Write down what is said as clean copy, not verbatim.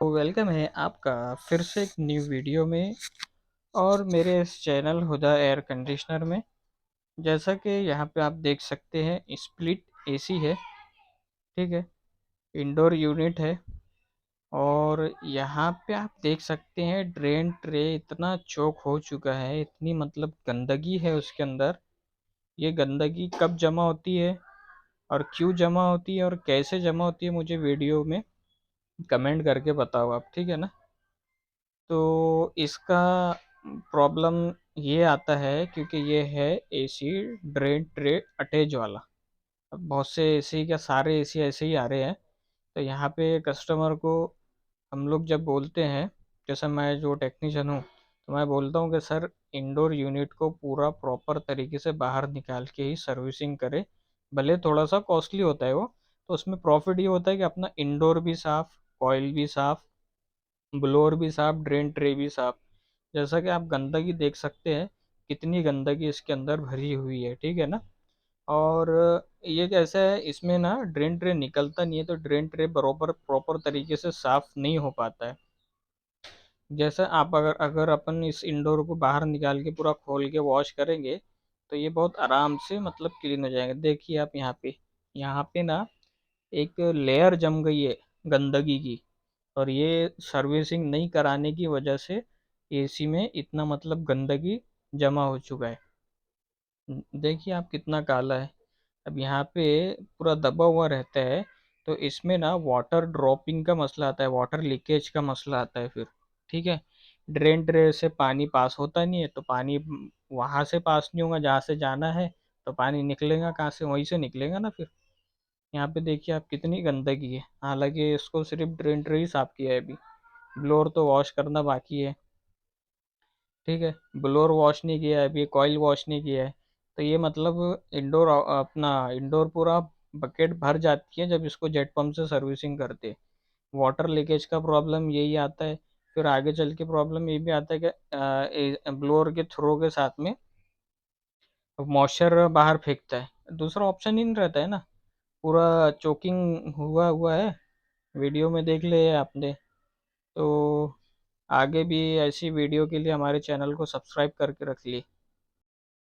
तो वेलकम है आपका फिर से एक न्यू वीडियो में और मेरे इस चैनल हुदा एयर कंडीशनर में। जैसा कि यहाँ पे आप देख सकते हैं, स्प्लिट एसी है। ठीक है, इंडोर यूनिट है। और यहाँ पे आप देख सकते हैं ड्रेन ट्रे इतना चौक हो चुका है, इतनी मतलब गंदगी है उसके अंदर। ये गंदगी कब जमा होती है और क्यों जमा होती है और कैसे जमा होती है, मुझे वीडियो में कमेंट करके बताओ आप। ठीक है ना। तो इसका प्रॉब्लम ये आता है क्योंकि ये है एसी ड्रेन ट्रे अटैच वाला। अब बहुत से एसी, क्या सारे एसी ऐसे ही आ रहे हैं। तो यहाँ पे कस्टमर को हम लोग जब बोलते हैं, जैसे मैं जो टेक्नीशियन हूँ, तो मैं बोलता हूँ कि सर इंडोर यूनिट को पूरा प्रॉपर तरीके से बाहर निकाल के ही सर्विसिंग करे। भले थोड़ा सा कॉस्टली होता है वो, तो उसमें प्रॉफिट ये होता है कि अपना इंडोर भी साफ, कॉइल भी साफ, ब्लोअर भी साफ, ड्रेन ट्रे भी साफ। जैसा कि आप गंदगी देख सकते हैं, कितनी गंदगी इसके अंदर भरी हुई है। ठीक है ना। और ये कैसा है, इसमें ना ड्रेन ट्रे निकलता नहीं है, तो ड्रेन ट्रे बरोबर प्रॉपर तरीके से साफ नहीं हो पाता है। जैसे आप अगर अगर अपन इस इंडोर को बाहर निकाल के पूरा खोल के वॉश करेंगे, तो ये बहुत आराम से मतलब क्लीन हो जाएगा। देखिए आप यहाँ पे ना एक लेयर जम गई है गंदगी की। और ये सर्विसिंग नहीं कराने की वजह से एसी में इतना मतलब गंदगी जमा हो चुका है। देखिए आप कितना काला है। अब यहाँ पे पूरा दबा हुआ रहता है, तो इसमें ना वाटर ड्रॉपिंग का मसला आता है, वाटर लीकेज का मसला आता है फिर। ठीक है। ड्रेन ट्रे से पानी पास होता नहीं है, तो पानी वहां से पास नहीं होगा जहाँ से जाना है। तो पानी निकलेगा कहाँ से, वहीं से निकलेगा ना फिर। यहाँ पे देखिए आप कितनी गंदगी है, हालांकि इसको सिर्फ ड्रेन ट्रे ही साफ किया है अभी। ब्लोर तो वॉश करना बाकी है। ठीक है। ब्लोर वॉश नहीं किया है अभी, कॉइल वॉश नहीं किया है। तो ये मतलब इंडोर, अपना इंडोर पूरा बकेट भर जाती है जब इसको जेट पंप से सर्विसिंग करते हैं। वाटर लीकेज का प्रॉब्लम यही आता है। फिर आगे चल के प्रॉब्लम ये भी आता है कि ब्लोअर के थ्रो के साथ में मॉइस्चर बाहर फेंकता है, दूसरा ऑप्शन ही नहीं रहता है ना। पूरा चोकिंग हुआ हुआ है, वीडियो में देख ले आपने। तो आगे भी ऐसी वीडियो के लिए हमारे चैनल को सब्सक्राइब करके रख ली।